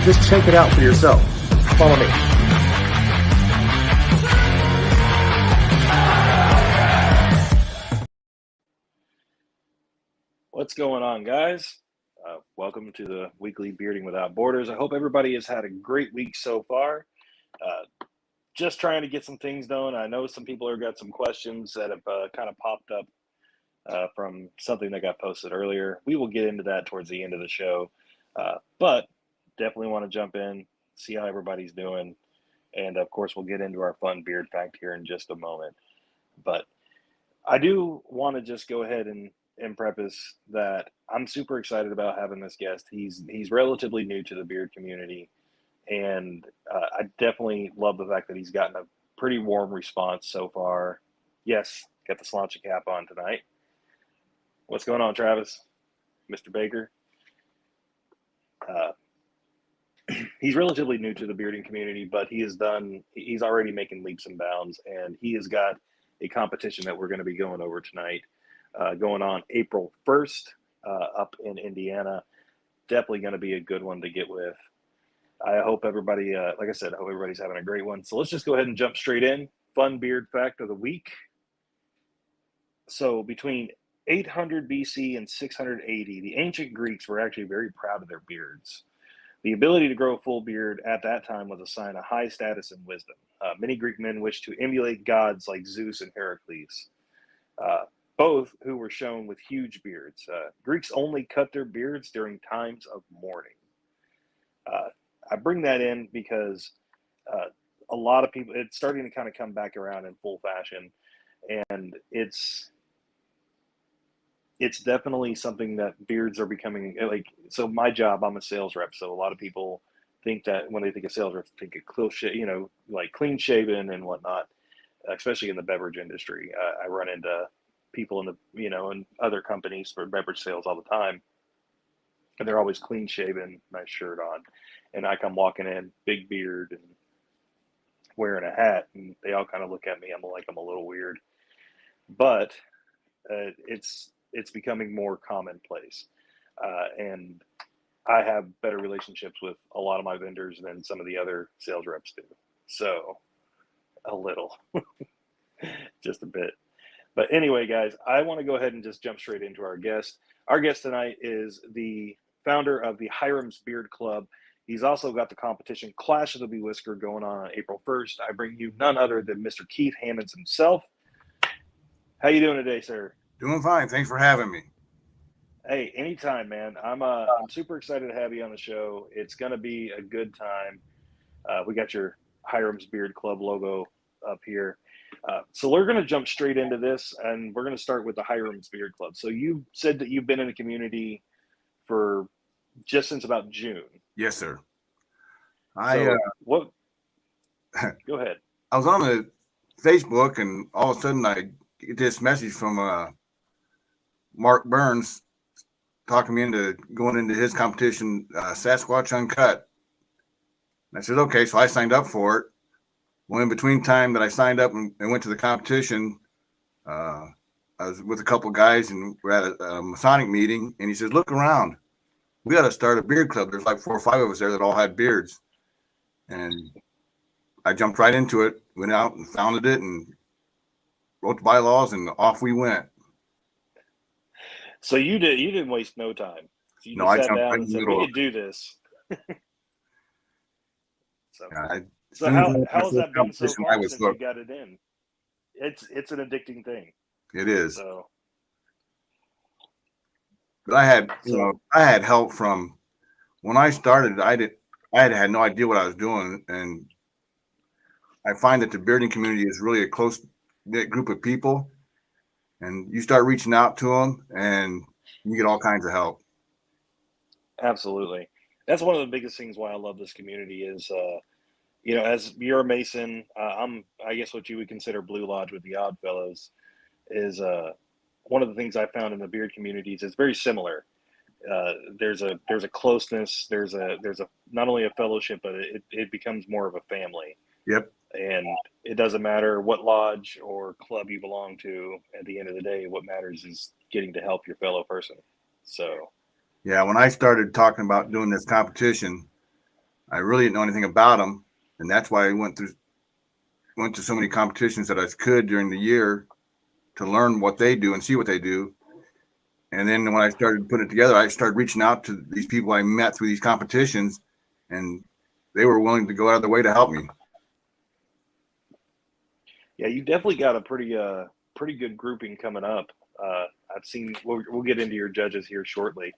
Just check it out for yourself. Follow me. What's going on, guys? Welcome to the weekly Bearding Without Borders. I hope everybody has had a great week so far. Just trying to get some things done. I know some people have got some questions that have kind of popped up from something that got posted earlier. We will get into that towards the end of the show, but definitely want to jump in, see how everybody's doing, and of course, we'll get into our fun beard fact here in just a moment. But I do want to just go ahead and preface that I'm super excited about having this guest. He's relatively new to the beard community, and I definitely love the fact that he's gotten a pretty warm response so far. Yes, got the sláinte cap on tonight. What's going on, Travis? Mr. Baker? He's relatively new to the bearding community, but he's already making leaps and bounds, and he has got a competition that we're going to be going over tonight, going on April 1st up in Indiana. Definitely going to be a good one to get with. I hope everybody, like I said, I hope everybody's having a great one. So let's just go ahead and jump straight in. Fun beard fact of the week. So between 800 BC and 680, the ancient Greeks were actually very proud of their beards. The ability to grow a full beard at that time was a sign of high status and wisdom. Many Greek men wished to emulate gods like Zeus and Heracles, both who were shown with huge beards. Greeks only cut their beards during times of mourning. I bring that in because a lot of people, it's starting to kind of come back around in full fashion, and it's definitely something that beards are becoming like. So my job, I'm a sales rep, so a lot of people think that when they think of sales reps, think of like clean shaven and whatnot, especially in the beverage industry. I run into people in in other companies for beverage sales all the time, and they're always clean shaven, nice shirt on, and I come walking in, big beard and wearing a hat, and they all kind of look at me. I'm a little weird, but it's becoming more commonplace, and I have better relationships with a lot of my vendors than some of the other sales reps do. So a little, just a bit. But anyway, guys, I want to go ahead and just jump straight into our guest. Our guest tonight is the founder of the Hiram's Beard Club. He's also got the competition Clash of the Bewhiskered going on April 1st. I bring you none other than Mr. Keith Hammonds himself. How you doing today, sir? Doing fine. Thanks for having me. Hey, anytime, man. I'm super excited to have you on the show. It's gonna be a good time. We got your Hiram's Beard Club logo up here. So we're going to jump straight into this, and we're going to start with the Hiram's Beard Club. So you said that you've been in the community for just since about June. Yes, sir. What? Go ahead. I was on the Facebook, and all of a sudden I get this message from Mark Burns talking me into going into his competition, Sasquatch Uncut. And I said, okay, so I signed up for it. Well, in between time that I signed up and went to the competition, I was with a couple of guys, and we're at a Masonic meeting, and he says, look around. We got to start a beard club. There's like 4 or 5 of us there that all had beards. And I jumped right into it, went out and founded it and wrote the bylaws, and off we went. So you didn't waste no time. So you I sat jumped down right and said, we could do this. So how has that been so far since you got it in? It's an addicting thing. It is. So, but I had help from when I started. I had no idea what I was doing, and I find that the bearding community is really a close knit group of people, and you start reaching out to them, and you get all kinds of help. Absolutely, that's one of the biggest things why I love this community is. As you're a Mason, I guess what you would consider Blue Lodge with the Odd Fellows is one of the things I found in the beard communities is very similar. There's a closeness. There's a not only a fellowship, but it becomes more of a family. Yep. And it doesn't matter what lodge or club you belong to. At the end of the day, what matters is getting to help your fellow person. So. Yeah, when I started talking about doing this competition, I really didn't know anything about them, and that's why I went to so many competitions that I could during the year to learn what they do and see what they do. And then when I started putting it together, I started reaching out to these people I met through these competitions, and they were willing to go out of their way to help me. Yeah, you definitely got a pretty good grouping coming up. I've seen. We'll get into your judges here shortly.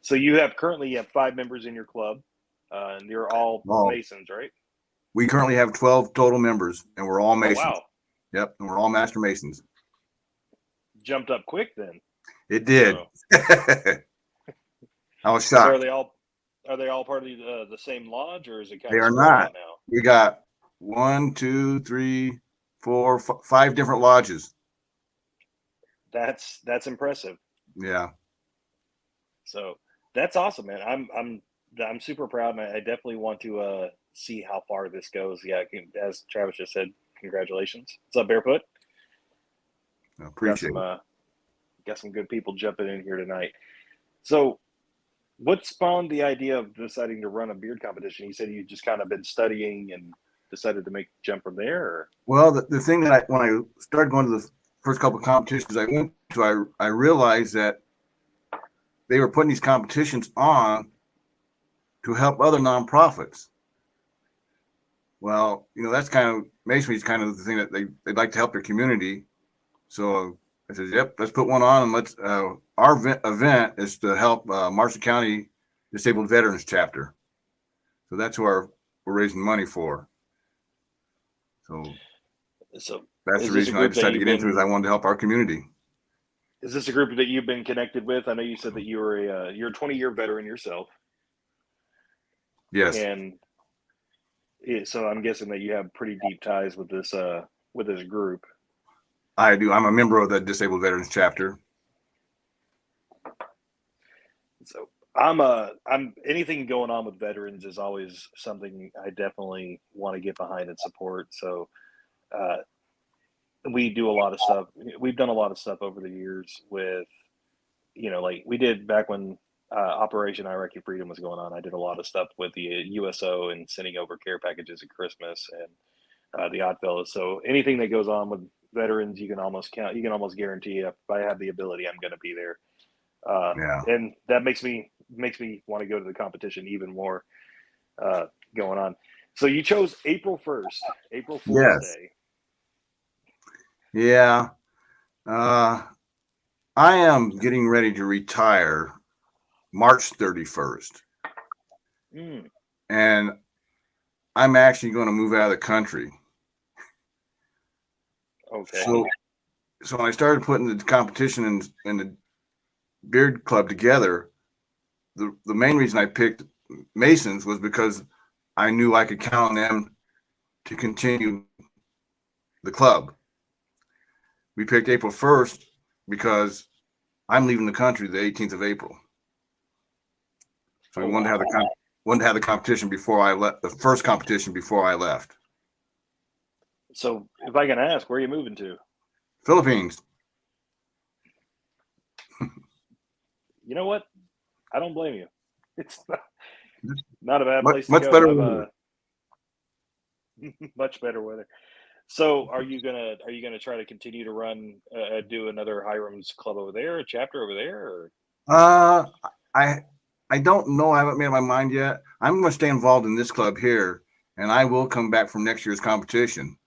So you have 5 members in your club, and you're all Masons, right? We currently have 12 total members, and we're all Masons. Oh, wow. Yep, and we're all Master Masons. Jumped up quick then. It did. So. I was shocked. So are they all part of the same lodge, or is it kind they of are spread not. out now? We got 1, 2, 3, 4, 5 different lodges. That's impressive. Yeah. So that's awesome, man. I'm super proud, and I definitely want to see how far this goes. Yeah, as Travis just said, congratulations. What's up, Barefoot? I appreciate it. Got some good people jumping in here tonight. So what spawned the idea of deciding to run a beard competition? You said you just kind of been studying and decided to make the jump from there? Or? Well, the thing that when I started going to the first couple of competitions I went to, I realized that they were putting these competitions on to help other nonprofits. Well, that's kind of Masonry is kind of the thing that they'd like to help their community. So I said, "Yep, let's put one on, and let's." Our event is to help Marshall County Disabled Veterans Chapter. So that's who we're raising money for. So that's the reason I decided to get into it. Is I wanted to help our community. Is this a group that you've been connected with? I know you said that you're a 20-year veteran yourself. Yes. And so I'm guessing that you have pretty deep ties with this group. I do. I'm a member of the Disabled Veterans Chapter. So I'm anything going on with veterans is always something I definitely want to get behind and support. So we do a lot of stuff. We've done a lot of stuff over the years with, like we did back when Operation Iraqi Freedom was going on. I did a lot of stuff with the USO and sending over care packages at Christmas and the Oddfellows. So anything that goes on with veterans, you can almost guarantee if I have the ability, I'm going to be there. And that makes me want to go to the competition even more going on. So you chose April 1st, April Fool's Day. Yeah. I am getting ready to retire March 31st. And I'm actually going to move out of the country. Okay. So when I started putting the competition in the beard club together, the main reason I picked Masons was because I knew I could count on them to continue the club. We picked April 1st because I'm leaving the country the 18th of April. So we wanted to have the competition before I left, the first competition before I left. So if I can ask, where are you moving to? Philippines. You know what? I don't blame you. It's not a bad place to go. Better weather. Much better weather. So are you gonna try to continue to run do another Hiram's club over there, a chapter over there? Or? I don't know. I haven't made up my mind yet. I'm going to stay involved in this club here, and I will come back from next year's competition.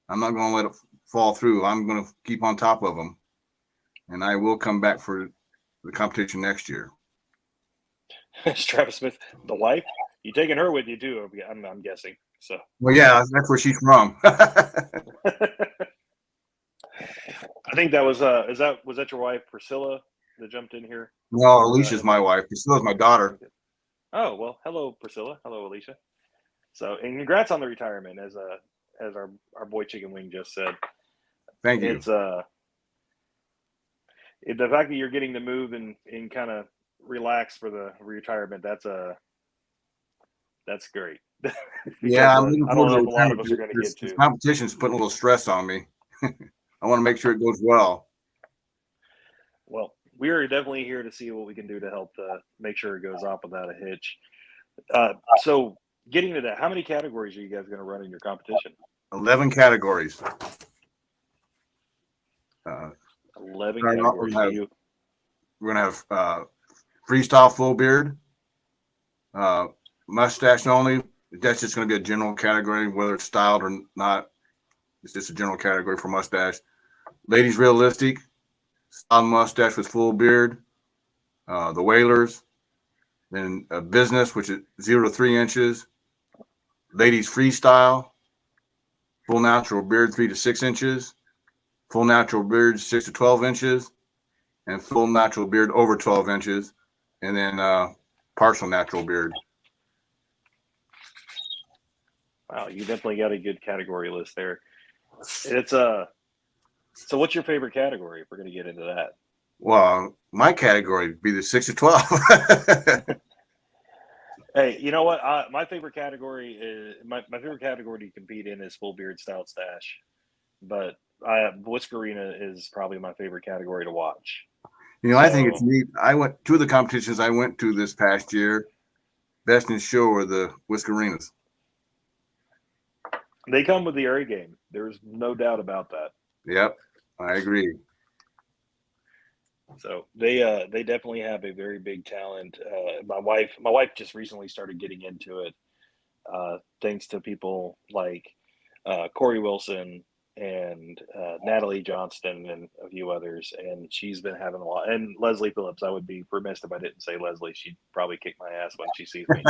I'm not going to let it fall through. I'm going to keep on top of them, and I will come back for the competition next year. Travis Smith, the wife, you taking her with you too? I'm guessing. So. Well, yeah, that's where she's from. I think that was was that your wife Priscilla that jumped in here? No, Alicia's my wife. Priscilla's my daughter. Oh well, hello Priscilla, hello Alicia. So and congrats on the retirement, as our boy Chicken Wing just said. Thank you. It's the fact that you're getting to move and kind of relax for the retirement. That's great. Yeah, I'm I don't know if a lot of us are going to get to. This competition's putting a little stress on me. I want to make sure it goes well. Well, we are definitely here to see what we can do to help make sure it goes off without a hitch. So getting to that, how many categories are you guys going to run in your competition? 11 categories. 11 We're categories. going to have freestyle full beard, mustache only. That's just going to be a general category, whether it's styled or not. It's just a general category for mustache. Ladies realistic, styled mustache with full beard. The whalers, then a business, which is 0 to 3 inches. Ladies freestyle, full natural beard 3 to 6 inches. Full natural beard 6 to 12 inches, and full natural beard over 12 inches, and then partial natural beard. Wow, you definitely got a good category list there. It's so what's your favorite category if we're going to get into that? Well, my category would be the 6 to 12. Hey, you know what? My favorite category is my favorite category to compete in is full beard style stash, but Whiskerina is probably my favorite category to watch. I think it's neat. I went to the competitions I went to this past year. Best in show are the Whiskerinas. They come with the A game. There's no doubt about that. Yep, I agree. So they definitely have a very big talent. My wife just recently started getting into it, thanks to people like Corey Wilson and Natalie Johnston and a few others. And she's been having a lot. And Leslie Phillips. I would be remiss if I didn't say Leslie. She'd probably kick my ass when she sees me.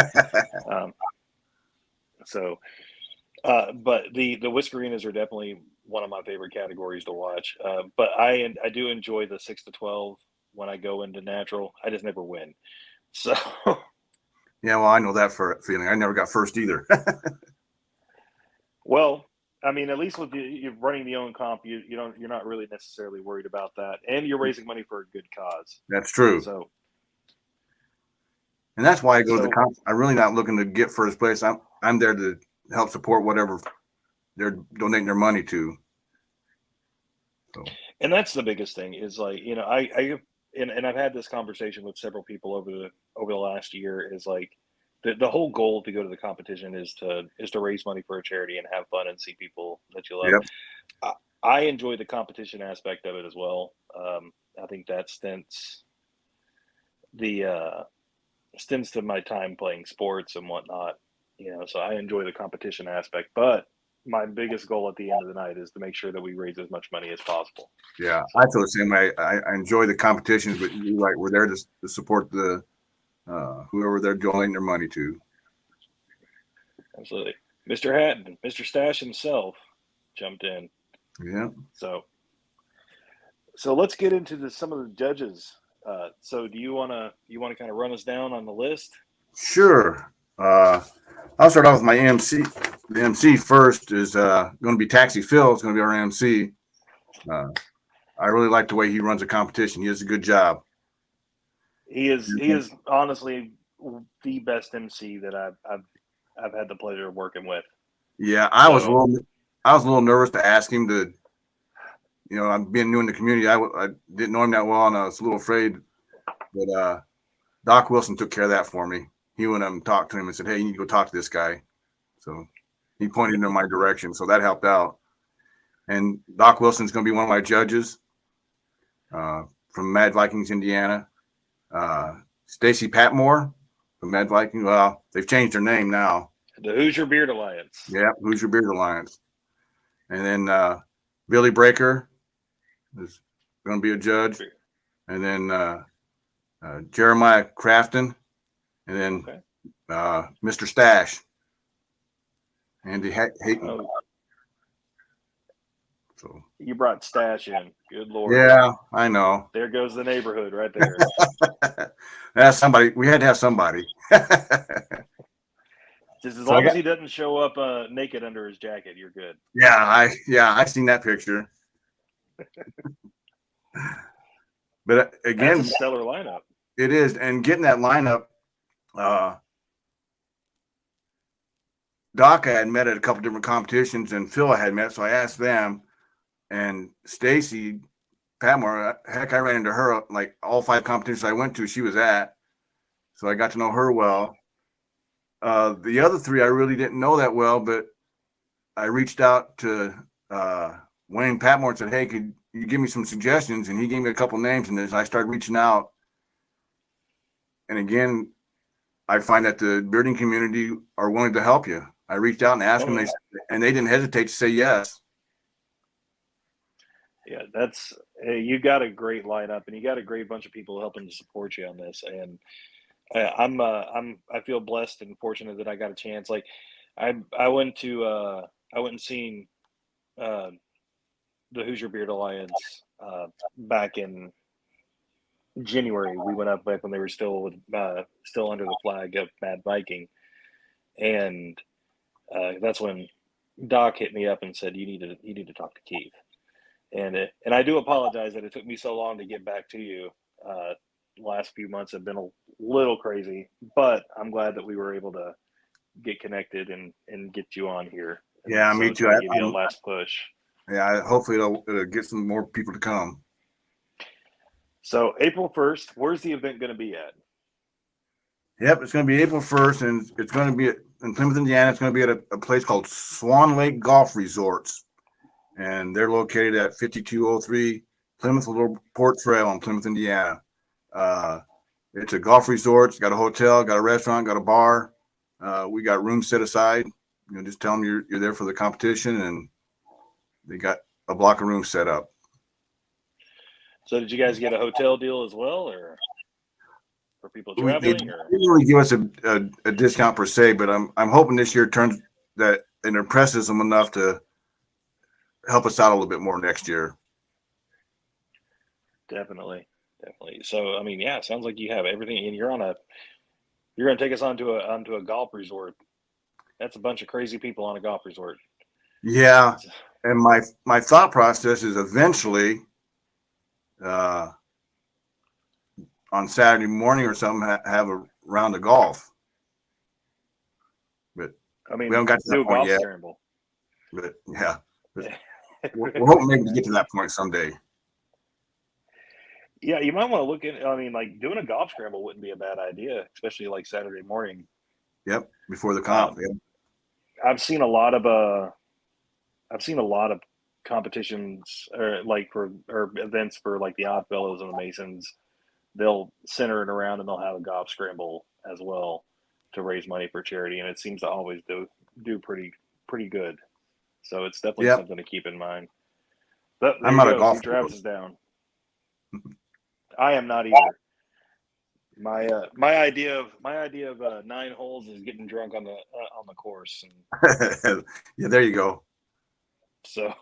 But the Whiskerinas are definitely one of my favorite categories to watch. But I do enjoy the 6 to 12 when I go into natural. I just never win. So yeah, well, I know that for a feeling. I never got first either. well, I mean, at least with you running the own comp, you're not really necessarily worried about that, and you're raising money for a good cause. That's true. So, and that's why I go to the comp. I'm really not looking to get first place. I'm there to help support whatever they're donating their money to. So. And that's the biggest thing is like, and I've had this conversation with several people over the last year is like the whole goal to go to the competition is to raise money for a charity and have fun and see people that you love. Yep. I enjoy the competition aspect of it as well. I think that stints to my time playing sports and whatnot, so I enjoy the competition aspect, but my biggest goal at the end of the night is to make sure that we raise as much money as possible. Yeah, I feel the same way. I enjoy the competitions, but you're right, we're there to support the whoever they're donating their money to. Absolutely. Mr. Hatton, Mr. Stash himself jumped in. Yeah. So let's get into some of the judges. So do you want to kind of run us down on the list? Sure. I'll start off with my MC. The MC first is going to be Taxi Phil. It's going to be our MC. I really like the way he runs a competition. He does a good job. He is honestly the best MC that I've had the pleasure of working with. Yeah, I was a little nervous to ask him to. I'm being new in the community. I didn't know him that well, and I was a little afraid. But Doc Wilson took care of that for me. He went up and talked to him and said, "Hey, you need to go talk to this guy." So he pointed in my direction, so that helped out. And Doc Wilson's going to be one of my judges from Mad Vikings, Indiana. Stacy Patmore from Mad Vikings. Well, they've changed their name now. The Hoosier Beard Alliance. Yeah, Hoosier Beard Alliance. And then Billy Breaker is going to be a judge. And then Jeremiah Crafton. And then Mr. Stash. Andy Hayton. Oh. So you brought Stash in. Good Lord. Yeah, I know. There goes the neighborhood right there. That's somebody. We had to have somebody. Just as long as he doesn't show up naked under his jacket, you're good. Yeah, I seen that picture. But again, that's a stellar lineup. It is, and getting that lineup, Doc I had met at a couple different competitions, and Phil I had met, so I asked them. And Stacy Patmore, heck, I ran into her like all 5 competitions I went to, she was at. So I got to know her well. The other three I really didn't know that well, but I reached out to Wayne Patmore and said, "Hey, could you give me some suggestions?" And he gave me a couple names, and as I started reaching out, and again, I find that the bearding community are willing to help you. I reached out and asked them, and they didn't hesitate to say yes. Yeah, hey, you got a great lineup, and you got a great bunch of people helping to support you on this. And I feel blessed and fortunate that I got a chance. Like, I went and seen uh, the Hoosier Beard Alliance back in January. We went up back when they were still under the flag of Mad Viking, and that's when Doc hit me up and said, you need to talk to Keith." And I do apologize that it took me so long to get back to you. Last few months have been a little crazy, but I'm glad that we were able to get connected and get you on here. Yeah, so me it's too. gonna give you a last push. Yeah, hopefully it'll get some more people to come. So April 1st, where's the event going to be at? Yep, it's going to be April 1st, and it's going to be in Plymouth, Indiana. It's going to be at a place called Swan Lake Golf Resorts, and they're located at 5203 Plymouth Little Port Trail in Plymouth, Indiana. It's a golf resort. It's got a hotel, got a restaurant, got a bar. We got rooms set aside. Just tell them you're there for the competition, and they got a block of rooms set up. So did you guys get a hotel deal as well, or for people traveling? They didn't really give us a discount per se, but I'm hoping this year turns that and impresses them enough to help us out a little bit more next year. Definitely. So I mean, yeah, it sounds like you have everything, and you're going to take us onto a golf resort. That's a bunch of crazy people on a golf resort. Yeah, and my thought process is eventually, on Saturday morning or something, have a round of golf. But I mean, we haven't got to that point yet. Scramble. But yeah, we're hoping maybe to get to that point someday. Yeah, you might want to look at. I mean, like doing a golf scramble wouldn't be a bad idea, especially like Saturday morning. Yep, before the comp. Yep. I've seen a lot of competitions or events for like the Oddfellows and the Masons. They'll center it around and they'll have a golf scramble as well to raise money for charity, and it seems to always do pretty good. So it's definitely something to keep in mind. But I'm not a golfer. Travis is down. I am not either. My idea of 9 holes is getting drunk on the course. And yeah, there you go. so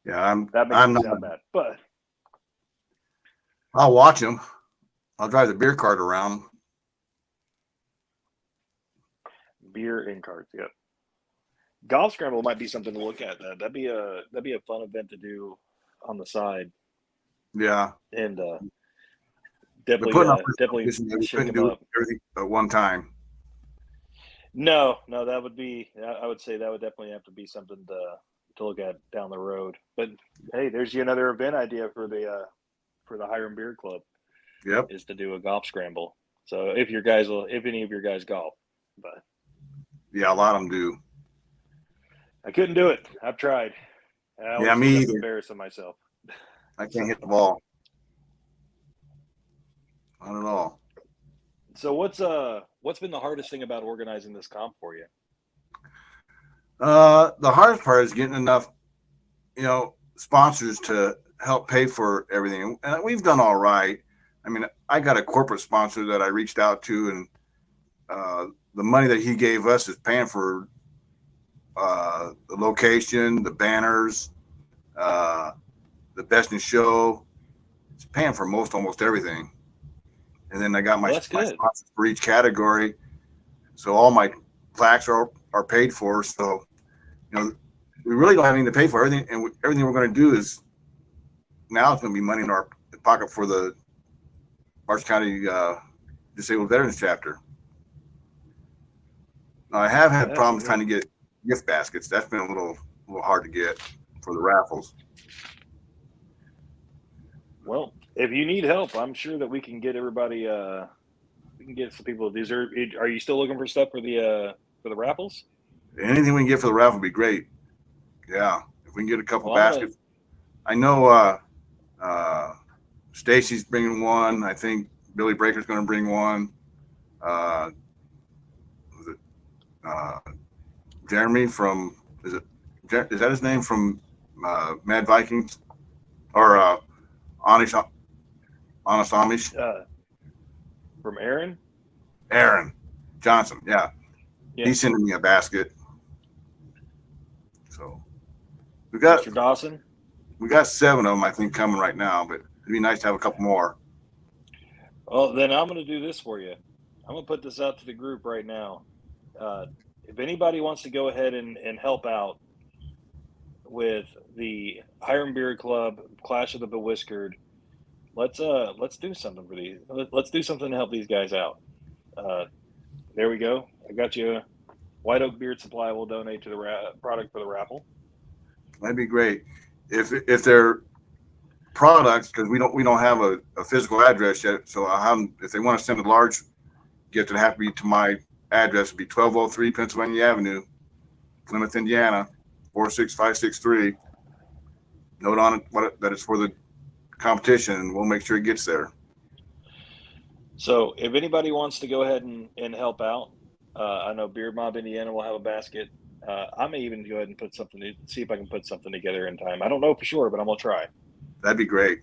yeah, that makes me sound bad, but I'll watch them. I'll drive the beer cart around. Beer and carts, yep. Golf scramble might be something to look at. That'd be a fun event to do on the side. Yeah, and definitely shake them up everything at one time. No, that would be. I would say that would definitely have to be something to look at down the road. But hey, there's another event idea for the Hiram Beer Club. Yep, is to do a golf scramble. So if any of your guys golf, but yeah, a lot of them do. I couldn't do it. I've tried. Yeah, me either. Embarrassing myself. I can't hit the ball. Not at all. So what's been the hardest thing about organizing this comp for you? The hardest part is getting enough, sponsors to help pay for everything. And we've done all right. I mean, I got a corporate sponsor that I reached out to, and the money that he gave us is paying for the location, the banners, the best in show. It's paying for almost everything. And then I got my sponsors for each category. So all my plaques are paid for. So, we really don't have anything to pay for. Everything, and everything we're going to do is now it's going to be money in our pocket for the Marsh County Disabled Veterans Chapter. Now, I have had problems trying to get gift baskets. That's been a little hard to get for the raffles. Well, if you need help, I'm sure that we can get everybody we can get some people. Are you still looking for stuff for the raffles? Anything we can get for the raffle would be great. Yeah, if we can get a couple Well, baskets. I know Stacy's bringing one. I think Billy Breaker's going to bring one. Was it Jeremy from? Is that his name from Mad Vikings or Honest Amish? From Aaron Johnson. Yeah, he's sending me a basket. So we got Mr. Dawson. We got 7 of them, I think, coming right now, but it'd be nice to have a couple more. Well, then I'm going to do this for you. I'm going to put this out to the group right now. If anybody wants to go ahead and help out with the Hiram Beard Club Clash of the Bewhiskered, let's do something for these. Let's do something to help these guys out. There we go. I got you. White Oak Beard Supply will donate to the product for the raffle. That'd be great. If they're products, because we don't have a physical address yet, so if they want to send a large gift, it'd have to be to my address. It'd be 1203 Pennsylvania Avenue, Plymouth, Indiana, 46563. Note on it that it's for the competition, and we'll make sure it gets there. So if anybody wants to go ahead and help out, I know Beard Mob Indiana will have a basket. I may even go ahead and see if I can put something together in time. I don't know for sure, but I'm gonna try. That'd be great.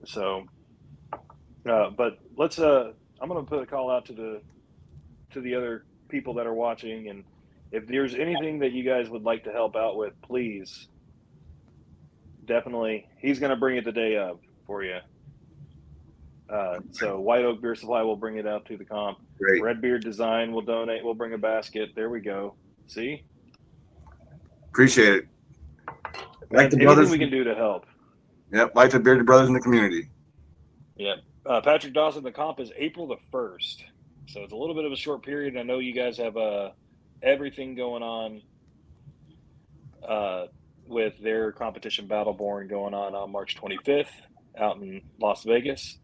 So, but let's. I'm gonna put a call out to the other people that are watching, and if there's anything that you guys would like to help out with, please, definitely. He's gonna bring it the day of for you. So White Oak Beer Supply will bring it out to the comp. Great. Red Beard Design will donate. We'll bring a basket. There we go. See? Appreciate it. Like the brothers we can do to help. Yep, like the Bearded Brothers in the community. Yep. Patrick Dawson, the comp is April the 1st. So it's a little bit of a short period. I know you guys have everything going on with their competition Battleborn going on March 25th out in Las Vegas.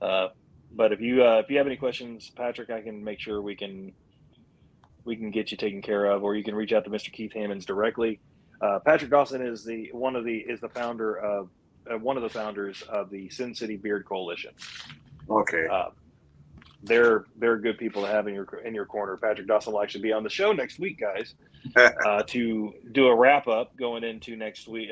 But if you have any questions, Patrick, I can make sure we can get you taken care of, or you can reach out to Mr. Keith Hammonds directly. Patrick Dawson is one of the founders of the Sin City Beard Coalition. Okay. They're good people to have in your corner. Patrick Dawson will actually be on the show next week, guys, to do a wrap up going into next week.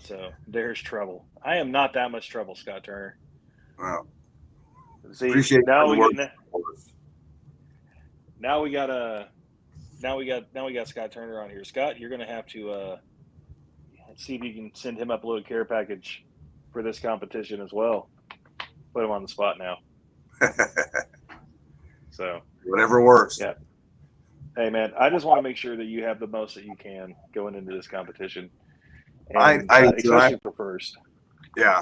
So there's trouble. I am not that much trouble, Scott Turner. Wow. See, appreciate now we got Scott Turner on here. Scott, you're gonna have to see if you can send him up a little care package for this competition as well. Put him on the spot now. So whatever works. Yeah. Hey man, I just want to make sure that you have the most that you can going into this competition. And, especially for first. Yeah.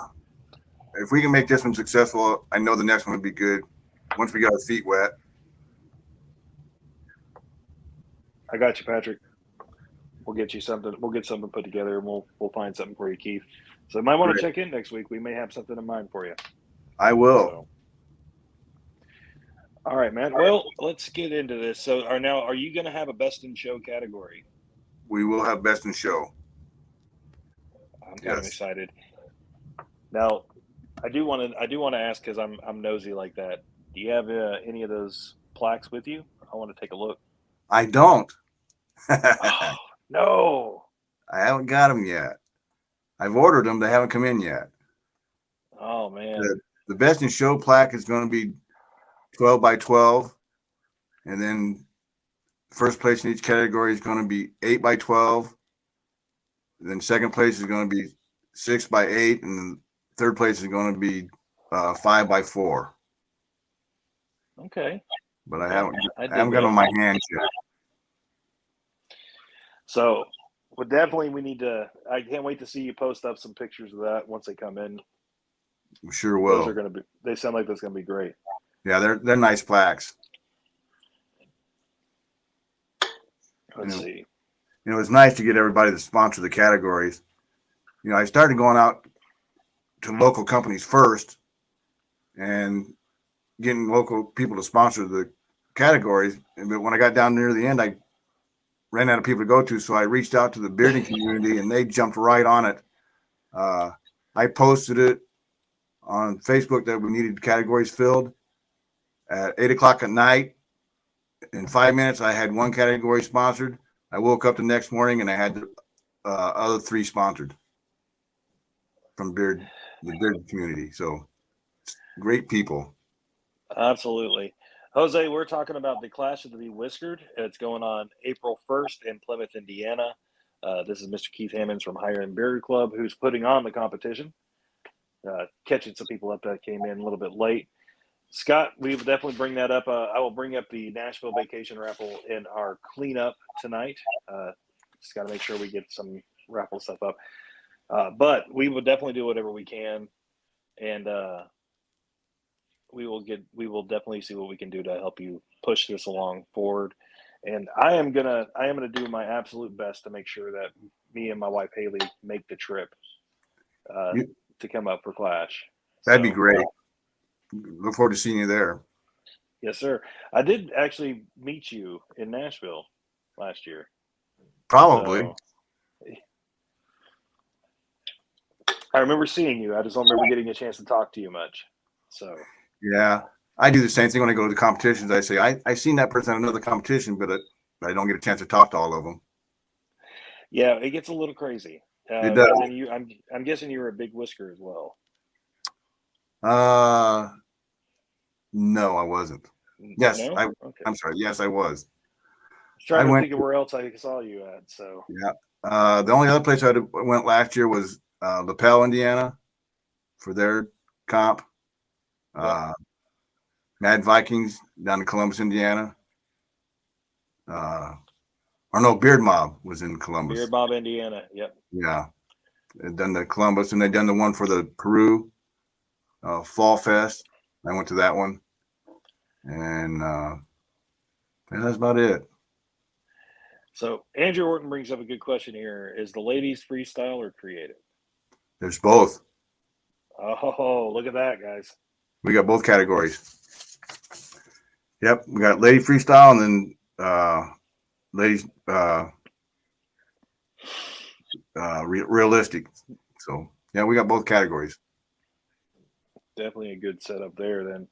If we can make this one successful, I know the next one would be good. Once we got our feet wet. I got you, Patrick. We'll get you something. We'll get something put together, and we'll find something for you, Keith. So you might want to check in next week. We may have something in mind for you. I will. So. All right, man. Well, let's get into this. So, are you going to have a best in show category? We will have best in show. I'm kind of excited. Now, I do want to ask, because I'm nosy like that. Do you have any of those plaques with you? I want to take a look. I don't. Oh, no. I haven't got them yet. I've ordered them. They haven't come in yet. Oh, man. The best in show plaque is going to be 12 by 12. And then first place in each category is going to be 8 by 12. And then second place is going to be 6 by 8. And then third place is going to be 5 by 4. Okay. But I haven't got them on my hands yet. So, we need to. I can't wait to see you post up some pictures of that once they come in. We sure will. Those are going to be. They sound like that's going to be great. Yeah, they're nice plaques. Let's see. It's nice to get everybody to sponsor the categories. I started going out to local companies first, and getting local people to sponsor the categories. But when I got down near the end, I ran out of people to go to, so I reached out to the bearding community, and they jumped right on it. I posted it on Facebook that we needed categories filled at 8 o'clock at night. In 5 minutes, I had one category sponsored. I woke up the next morning and I had the other 3 sponsored from the beard community. So great people. Absolutely. Jose, we're talking about the Clash of the Bewhiskered. It's going on April 1st in Plymouth, Indiana. This is Mr. Keith Hammonds from Higher End Beard Club, who's putting on the competition. Catching some people up that came in a little bit late. Scott, we will definitely bring that up. I will bring up the Nashville Vacation Raffle in our cleanup tonight. Just got to make sure we get some raffle stuff up. But we will definitely do whatever we can, and we will definitely see what we can do to help you push this along forward. And I am gonna do my absolute best to make sure that me and my wife Haley make the trip to come up for Clash. That'd be great. Look forward to seeing you there. Yes, sir. I did actually meet you in Nashville last year. Probably. So, I remember seeing you. I just don't remember getting a chance to talk to you much. So yeah, I do the same thing when I go to the competitions. I say I seen that person at another competition, but I don't get a chance to talk to all of them. Yeah, it gets a little crazy. It does. And I'm guessing you were a big whisker as well. No, I wasn't. Yes, no? Okay. I'm sorry. Yes, I was. Trying to think of where else I saw you at. So yeah, the only other place I went last year was LaPel, Indiana, for their comp. Mad Vikings down in Columbus, Indiana. Or no, Beard Mob was in Columbus. Beard Mob, Indiana. Yep. Yeah, they've done the Columbus, and they've done the one for the Peru Fall Fest. I went to that one, and that's about it. So Andrew Orton brings up a good question here. Is the ladies freestyle or creative? There's both. Oh, look at that, guys. We got both categories. Yep, we got lady freestyle and then ladies realistic. So yeah, we got both categories. Definitely a good setup there then.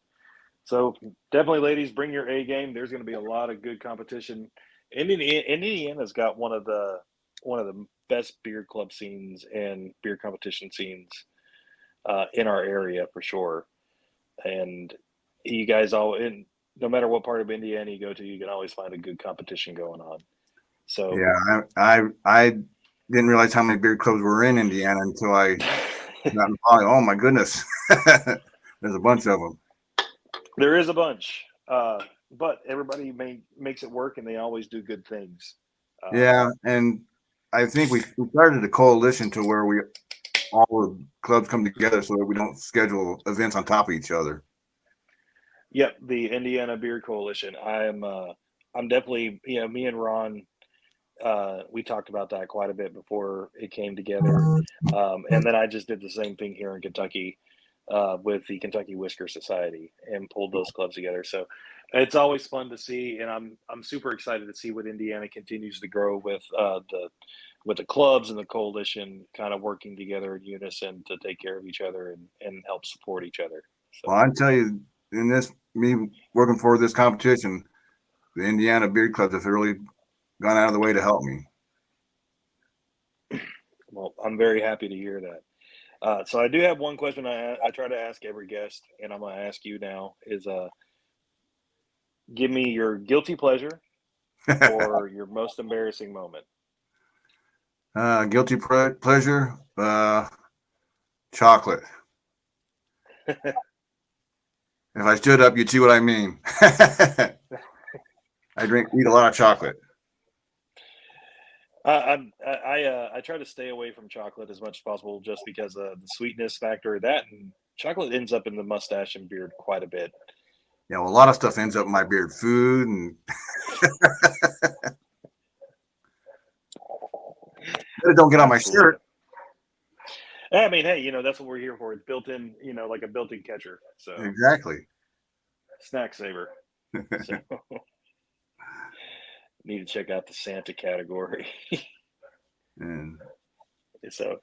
So definitely, ladies, bring your A game. There's going to be a lot of good competition. Indiana's got one of the best beard club scenes and beard competition scenes in our area for sure. And you guys no matter what part of Indiana you go to, you can always find a good competition going on. So yeah, I didn't realize how many beard clubs were in Indiana until I got involved. Oh my goodness, there's a bunch of them. There is a bunch, but everybody makes it work, and they always do good things. Yeah, and I think we started a coalition to where all the clubs come together so that we don't schedule events on top of each other. Yep, the Indiana Beard Coalition. I'm definitely, me and Ron, we talked about that quite a bit before it came together, and then I just did the same thing here in Kentucky with the Kentucky Whisker Society and pulled those clubs together. So it's always fun to see, and I'm super excited to see what Indiana continues to grow with the clubs and the coalition kind of working together in unison to take care of each other and help support each other. So. Well, I tell you, me working for this competition, the Indiana Beard Clubs have really gone out of the way to help me. Well, I'm very happy to hear that. So I do have one question I try to ask every guest, and I'm going to ask you now is give me your guilty pleasure or your most embarrassing moment. Guilty pleasure, chocolate. If I stood up, you'd see what I mean. I eat a lot of chocolate. I try to stay away from chocolate as much as possible, just because of the sweetness factor of that, and chocolate ends up in the mustache and beard quite a bit. Yeah, well, a lot of stuff ends up in my beard, food, and it don't get on my shirt. I mean, hey, that's what we're here for. It's built in, like a built-in catcher. So Exactly. snack saver. So need to check out the Santa category. And So,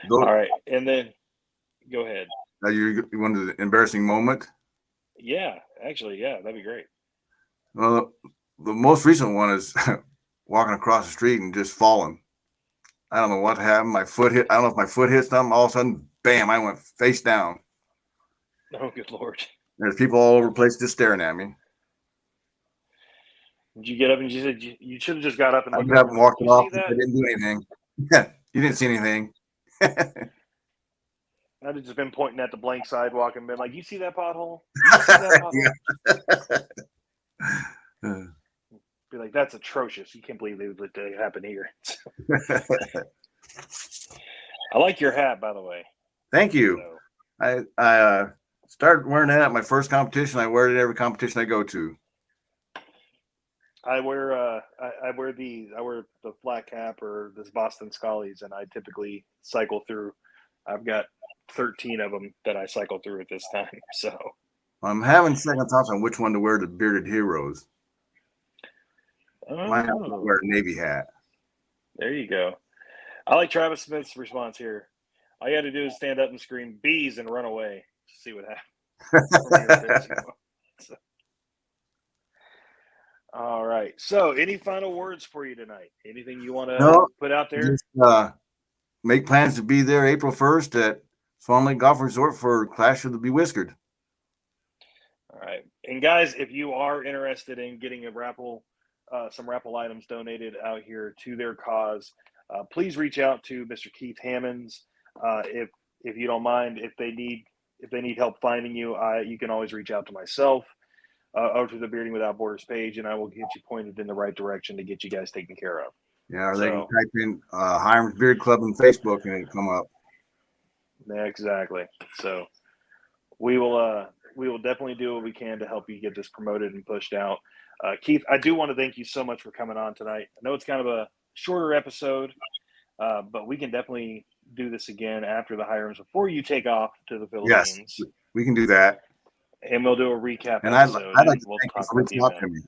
those, all right, and then go ahead. you wanted the embarrassing moment. Yeah, actually, yeah, that'd be great. Well, the most recent one is walking across the street and just falling. I don't know what happened. My foot hit. I don't know if my foot hit something. All of a sudden, bam! I went face down. Oh, good Lord. There's people all over the place just staring at me. Did you get up and you said you should have just got up and I looked got up over? and And was walked like, it you off. see I that? didn't do anything. Yeah, you didn't see anything. I'd have just been pointing at the blank sidewalk and been like, "You see that pothole? You see that pothole?" Yeah. Be like, "That's atrocious. You can't believe they would let that happen here." I like your hat, by the way. Thank you. So, I started wearing that at my first competition. I wear it at every competition I go to. I wear I wear the flat cap or this Boston Scullies, and I typically cycle through. I've got 13 of them that I cycle through at this time. So I'm having second thoughts on which one to wear the bearded heroes. Might have to wear a Navy hat. There you go. I like Travis Smith's response here. All you had to do is stand up and scream "bees" and run away. See what happens. So, all right. So, any final words for you tonight? Anything you want to put out there? Just make plans to be there April 1st at Swan Lake Golf Resort for Clash of the Bewhiskered. All right. And guys, if you are interested in getting a raffle, some raffle items donated out here to their cause, please reach out to Mr. Keith Hammonds. If you don't mind, if they need help finding you, you can always reach out to myself or to the Bearding Without Borders page, and I will get you pointed in the right direction to get you guys taken care of. Yeah, or they can type in Hiram's Beard Club on Facebook and it'll come up. Exactly. So we will definitely do what we can to help you get this promoted and pushed out. Keith, I do want to thank you so much for coming on tonight. I know it's kind of a shorter episode, but we can definitely do this again after the Hirams before you take off to the Philippines. Yes, we can do that. And we'll do a recap and episode. I'd like to we'll thank talk you about for the talking to event. me.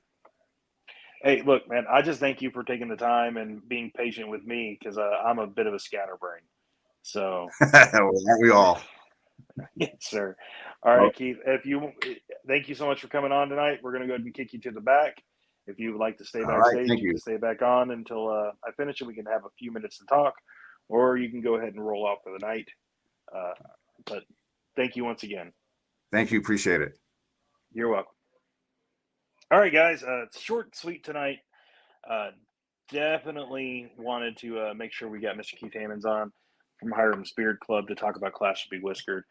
Hey, look, man, I just thank you for taking the time and being patient with me because I'm a bit of a scatterbrain. So, aren't we all? Yes, sir. All right, Keith. Thank you so much for coming on tonight. We're going to go ahead and kick you to the back. If you would like to stay backstage, thank you you. can stay back on until I finish and we can have a few minutes to talk, or you can go ahead and roll off for the night. But thank you once again. Thank you. Appreciate it. You're welcome. All right, guys. It's short and sweet tonight. Definitely wanted to make sure we got Mr. Keith Hammonds on from Hiram's Beard Club to talk about Clash to Be Whiskered.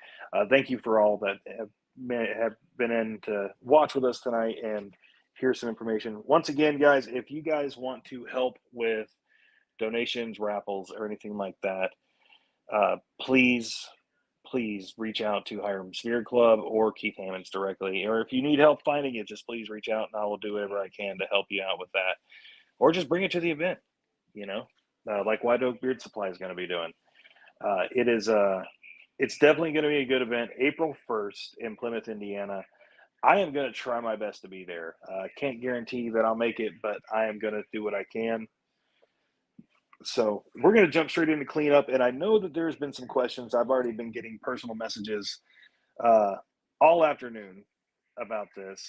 Thank you for all that have been in to watch with us tonight and hear some information. Once again, guys, if you guys want to help with donations, raffles, or anything like that, please reach out to Hiram's Beard Club or Keith Hammonds directly. Or if you need help finding it, just please reach out and I will do whatever I can to help you out with that. Or just bring it to the event, like White Oak Beard Supply is going to be doing. It's definitely going to be a good event. April 1st in Plymouth, Indiana. I am going to try my best to be there. Can't guarantee that I'll make it, but I am going to do what I can. So we're going to jump straight into cleanup. And I know that there's been some questions. I've already been getting personal messages all afternoon about this.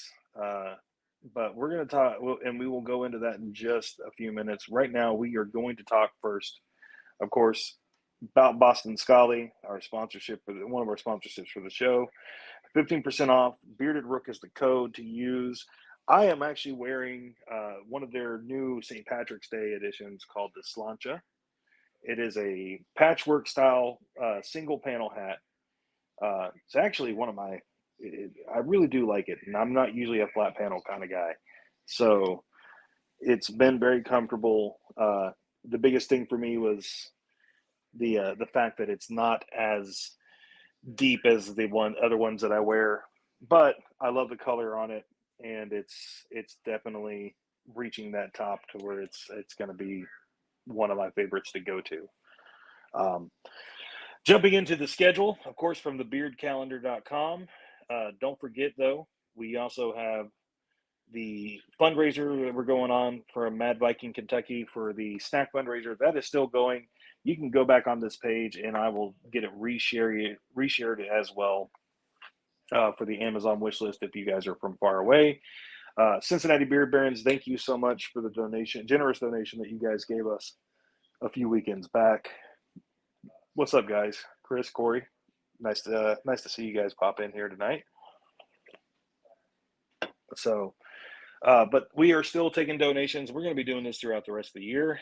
But we're going to talk, and we will go into that in just a few minutes. Right now, we are going to talk first, of course, about Boston Scully, our sponsorship one of our sponsorships for the show. 15% off. Bearded Rook is the code to use. I am actually wearing one of their new St. Patrick's Day editions called the Slancha. It is a patchwork style single panel hat. It's actually one of my. I really do like it, and I'm not usually a flat panel kind of guy, so it's been very comfortable. The biggest thing for me was the fact that it's not as deep as the other ones that I wear, but I love the color on it, and it's definitely reaching that top to where it's going to be one of my favorites to go to. Jumping into the schedule, of course, from thebeardcalendar.com. Don't forget, though, we also have the fundraiser that we're going on for Mad Viking Kentucky for the snack fundraiser. That is still going. You can go back on this page, and I will get it reshared as well for the Amazon wish list if you guys are from far away. Cincinnati Beard Barons, thank you so much for the generous donation that you guys gave us a few weekends back. What's up, guys? Chris, Corey, nice to see you guys pop in here tonight. So, but we are still taking donations. We're going to be doing this throughout the rest of the year.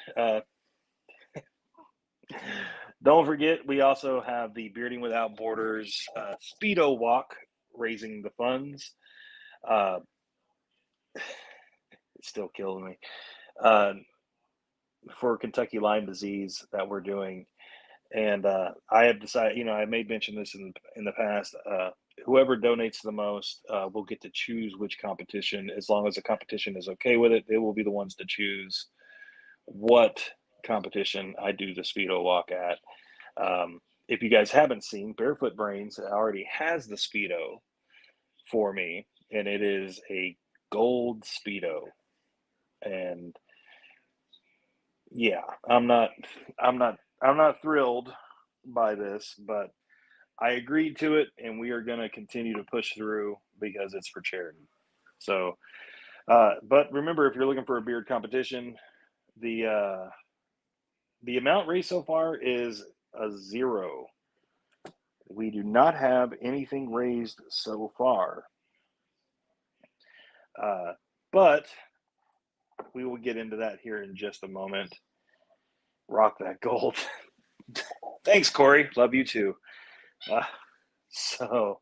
Don't forget, we also have the Bearding Without Borders Speedo Walk, raising the funds. It's still killing me. For Kentucky Lyme disease that we're doing. And I have decided, I made mention this in the past, whoever donates the most will get to choose which competition. As long as the competition is okay with it, they will be the ones to choose what competition I do the Speedo Walk at. If you guys haven't seen, Barefoot Brains already has the Speedo for me, and it is a gold Speedo. And yeah, I'm not thrilled by this, but I agreed to it, and we are going to continue to push through because it's for charity. So, but remember, if you're looking for a beard competition, the amount raised so far is a 0. We do not have anything raised so far, but we will get into that here in just a moment. Rock that gold. Thanks, Corey. Love you too. So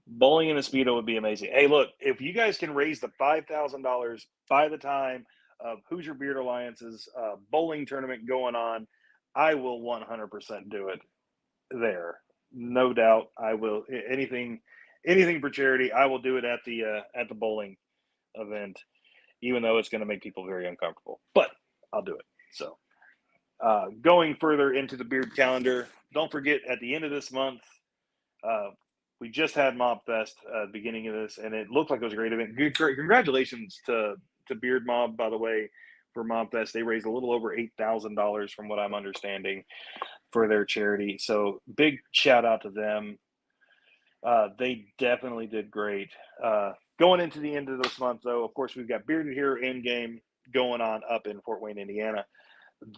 bowling in a Speedo would be amazing. Hey, look, if you guys can raise the $5,000 by the time of Hoosier Beard Alliance's bowling tournament going on, I will 100% do it there. No doubt. I will. Anything for charity, I will do it at the bowling event, even though it's going to make people very uncomfortable, but I'll do it. So going further into the beard calendar, don't forget at the end of this month, we just had Mob Fest beginning of this, and it looked like it was a great event. Congratulations to Beard Mob, by the way, for Mob Fest. They raised a little over $8,000 from what I'm understanding for their charity. So big shout out to them. They definitely did great. Going into the end of this month, though, of course, we've got Bearded Hero in game going on up in Fort Wayne, Indiana.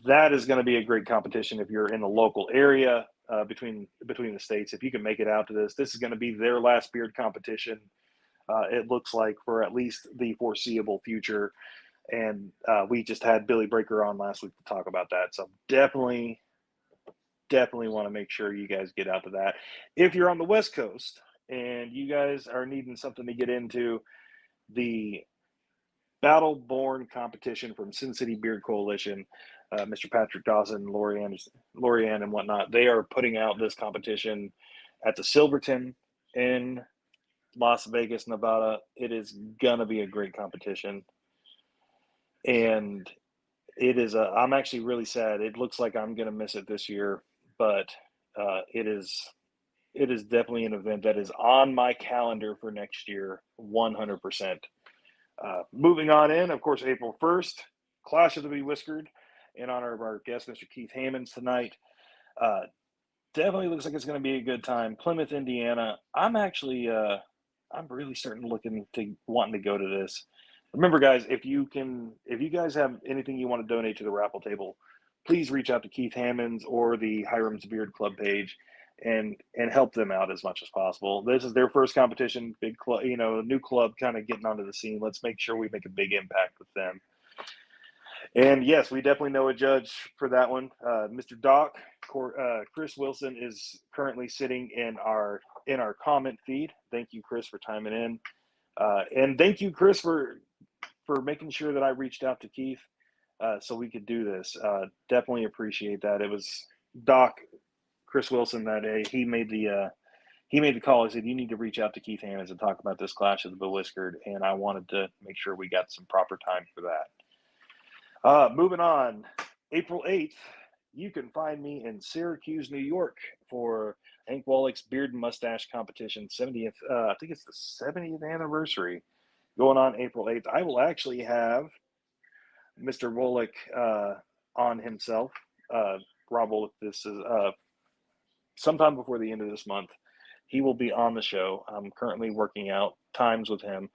That is going to be a great competition if you're in the local area between the states. If you can make it out to this is going to be their last beard competition. It looks like for at least the foreseeable future. And we just had Billy Breaker on last week to talk about that. So definitely want to make sure you guys get out to that. If you're on the West Coast and you guys are needing something to get into, the Battleborn competition from Sin City Beard Coalition, Mr. Patrick Dawson, Lorianne, and whatnot, they are putting out this competition at the Silverton in Las Vegas, Nevada. It is gonna be a great competition, and it is. I'm actually really sad. It looks like I'm gonna miss it this year, but it is definitely an event that is on my calendar for next year, 100%. Moving on in, of course, April 1st, Clash of the Bewhiskered, in honor of our guest, Mr. Keith Hammonds, tonight. Definitely looks like it's going to be a good time. Plymouth, Indiana. I'm actually, I'm really wanting to go to this. Remember, guys, if you guys have anything you want to donate to the raffle table, please reach out to Keith Hammonds or the Hiram's Beard Club page and help them out as much as possible. This is their first competition, big club, new club kind of getting onto the scene. Let's make sure we make a big impact with them. And yes, we definitely know a judge for that one. Mr. Doc, Chris Wilson is currently sitting in our comment feed. Thank you, Chris, for timing in. And thank you, Chris, for making sure that I reached out to Keith so we could do this. Definitely appreciate that. It was Doc, Chris Wilson that day. He made the call. He said, you need to reach out to Keith Hammonds and talk about this Clash of the Bewhiskered. And I wanted to make sure we got some proper time for that. Moving on, April 8th you can find me in Syracuse, New York for Hank Wallach's Beard and Mustache Competition 70th. I think it's the 70th anniversary going on April 8th. I will actually have Mr. Wallach on himself. Rob Wallach, this is sometime before the end of this month. He will be on the show. I'm currently working out times with him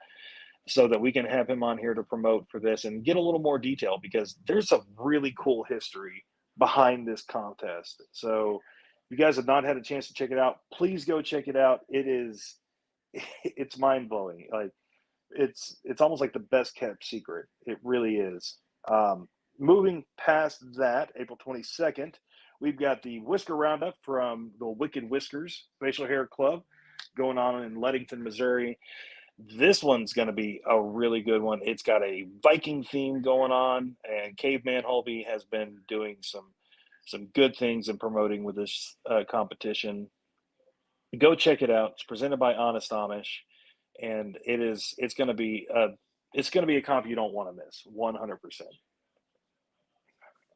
so that we can have him on here to promote for this and get a little more detail, because there's a really cool history behind this contest. So if you guys have not had a chance to check it out, please go check it out. It's mind-blowing. Like it's almost like the best kept secret. It really is. Moving past that, April 22nd, we've got the Whisker Roundup from the Wicked Whiskers Facial Hair Club going on in Leadington, Missouri. This one's going to be a really good one. It's got a Viking theme going on, and Caveman Holby has been doing some good things and promoting with this competition. Go check it out. It's presented by Honest Amish, and it's going to be a comp you don't want to miss, 100%.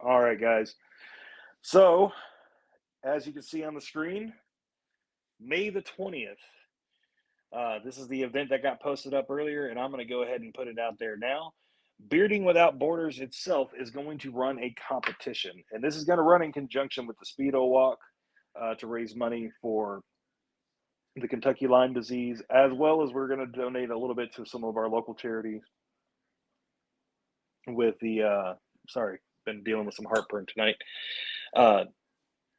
All right, guys. So, as you can see on the screen, May the 20th. This is the event that got posted up earlier, and I'm going to go ahead and put it out there now. Bearding Without Borders itself is going to run a competition, and this is going to run in conjunction with the Speedo Walk to raise money for the Kentucky Lyme disease, as well as we're going to donate a little bit to some of our local charities with the been dealing with some heartburn tonight.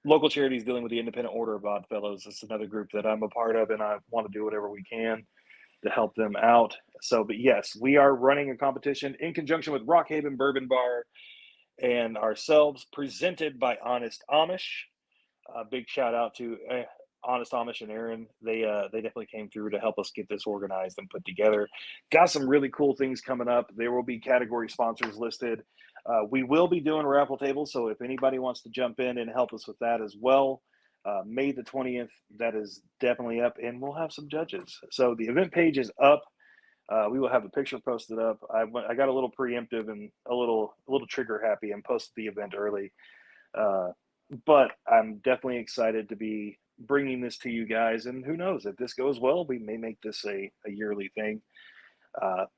Local charities dealing with the Independent Order of Odd Fellows. It's another group that I'm a part of, and I want to do whatever we can to help them out. So, but yes, we are running a competition in conjunction with Rockhaven Bourbon Bar and ourselves, presented by Honest Amish. A big shout out to Honest Amish and Aaron. They definitely came through to help us get this organized and put together. Got some really cool things coming up. There will be category sponsors listed. We will be doing raffle tables, so if anybody wants to jump in and help us with that as well, May the 20th, that is definitely up, and we'll have some judges. So the event page is up. We will have a picture posted up. I got a little preemptive and a little trigger happy and posted the event early. But I'm definitely excited to be bringing this to you guys. And who knows, if this goes well, we may make this a yearly thing.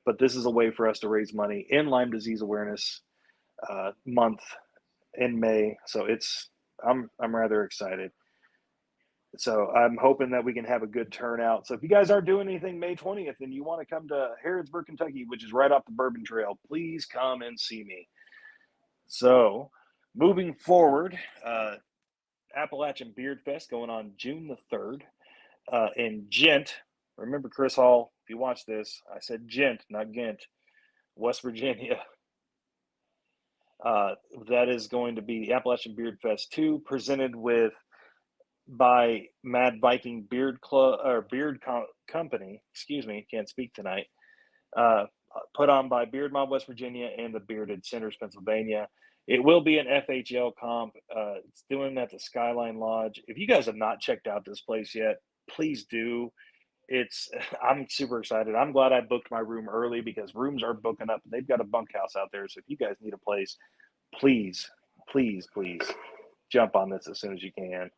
But this is a way for us to raise money in Lyme disease awareness month in May. So I'm rather excited. So I'm hoping that we can have a good turnout. So if you guys aren't doing anything May 20th and you want to come to Harrodsburg, Kentucky, which is right off the Bourbon Trail, please come and see me. So moving forward, Appalachian Beard Fest going on June the 3rd in Gent. Remember, Chris Hall, if you watch this, I said Gent, not Ghent, West Virginia. That is going to be the Appalachian Beard Fest 2, presented by Mad Viking Beard Club or Company. Excuse me, can't speak tonight. Put on by Beard Mob West Virginia and the Bearded Centers Pennsylvania. It will be an FHL comp. It's doing at the Skyline Lodge. If you guys have not checked out this place yet, please do. I'm super excited. I'm glad I booked my room early because rooms are booking up. They've got a bunkhouse out there. So if you guys need a place, please, please, please jump on this as soon as you can.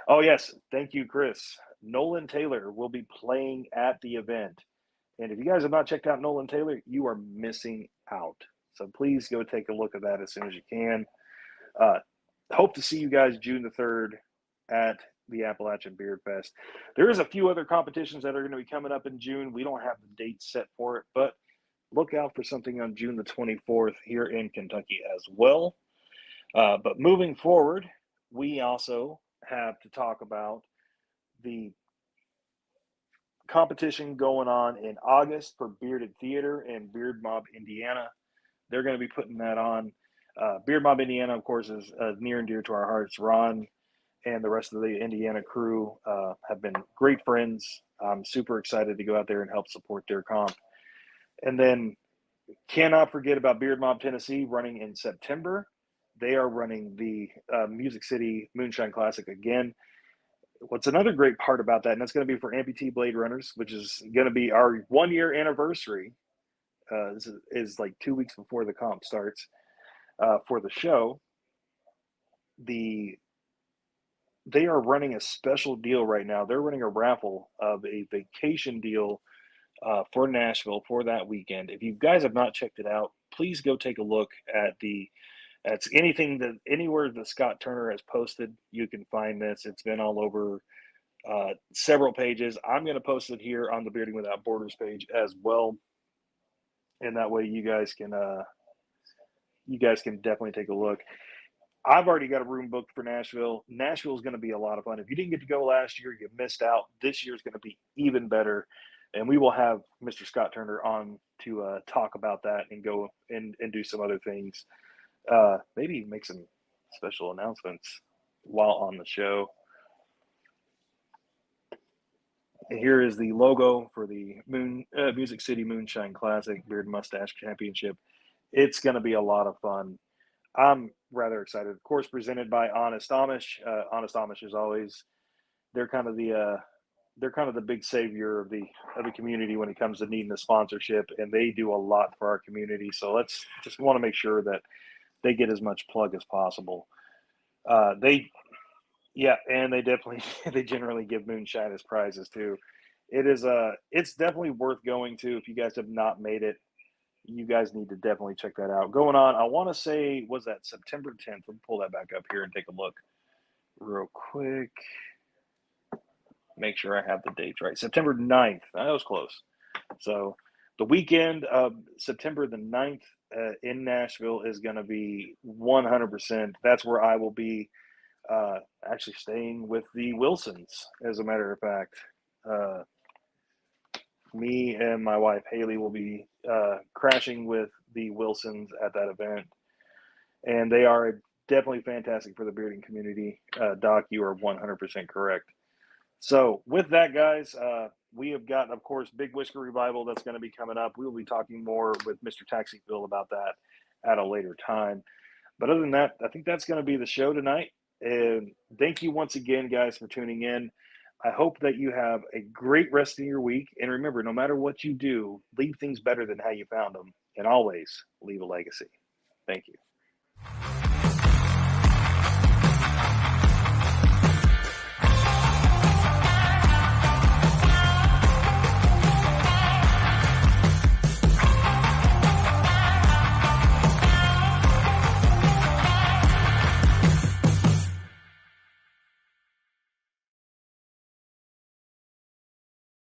Oh, yes. Thank you, Chris. Nolan Taylor will be playing at the event. And if you guys have not checked out Nolan Taylor, you are missing out. So please go take a look at that as soon as you can. Hope to see you guys June the 3rd at the Appalachian Beard Fest. There is a few other competitions that are going to be coming up in June. We don't have the date set for it, but look out for something on June the 24th here in Kentucky as well. But moving forward, we also have to talk about the competition going on in August for Bearded Theater in Beard Mob, Indiana. They're going to be putting that on. Beard Mob, Indiana, of course, is near and dear to our hearts. Ron and the rest of the Indiana crew have been great friends. I'm super excited to go out there and help support their comp. And then cannot forget about Beard Mob, Tennessee, running in September. They are running the Music City Moonshine Classic again. What's another great part about that, and that's going to be for Amputee Blade Runners, which is going to be our 1-year anniversary. This is like 2 weeks before the comp starts for the show. they are running a special deal right now. They're running a raffle of a vacation deal for Nashville for that weekend. If you guys have not checked it out, please go take a look at anywhere that Scott Turner has posted. You can find this. It's been all over several pages. I'm going to post it here on the Bearding Without Borders page as well, and that way you guys can definitely take a look. I've already got a room booked for Nashville. Nashville is going to be a lot of fun. If you didn't get to go last year, you missed out. This year's going to be even better. And we will have Mr. Scott Turner on to talk about that and go and do some other things. Maybe make some special announcements while on the show. And here is the logo for the Music City Moonshine Classic Beard Mustache Championship. It's going to be a lot of fun. I'm rather excited. Of course, presented by Honest Amish. Honest Amish is always they're kind of the big savior of the community when it comes to needing a sponsorship, and they do a lot for our community. So let's just want to make sure that they get as much plug as possible. And they definitely they generally give moonshine as prizes too. It's definitely worth going to. If you guys have not made it, you guys need to definitely check that out. Going on, I want to say, was that September 10th? Let me pull that back up here and take a look real quick. Make sure I have the dates right. September 9th. That was close. So the weekend of September the 9th in Nashville is going to be 100%. That's where I will be actually staying with the Wilsons, as a matter of fact. Me and my wife, Haley, will be crashing with the Wilsons at that event. And they are definitely fantastic for the bearding community. Doc, you are 100% correct. So with that, guys, we have got, of course, Big Whisker Revival that's going to be coming up. We will be talking more with Mr. Taxi Phil about that at a later time. But other than that, I think that's going to be the show tonight. And thank you once again, guys, for tuning in. I hope that you have a great rest of your week. And remember, no matter what you do, leave things better than how you found them. And always leave a legacy. Thank you.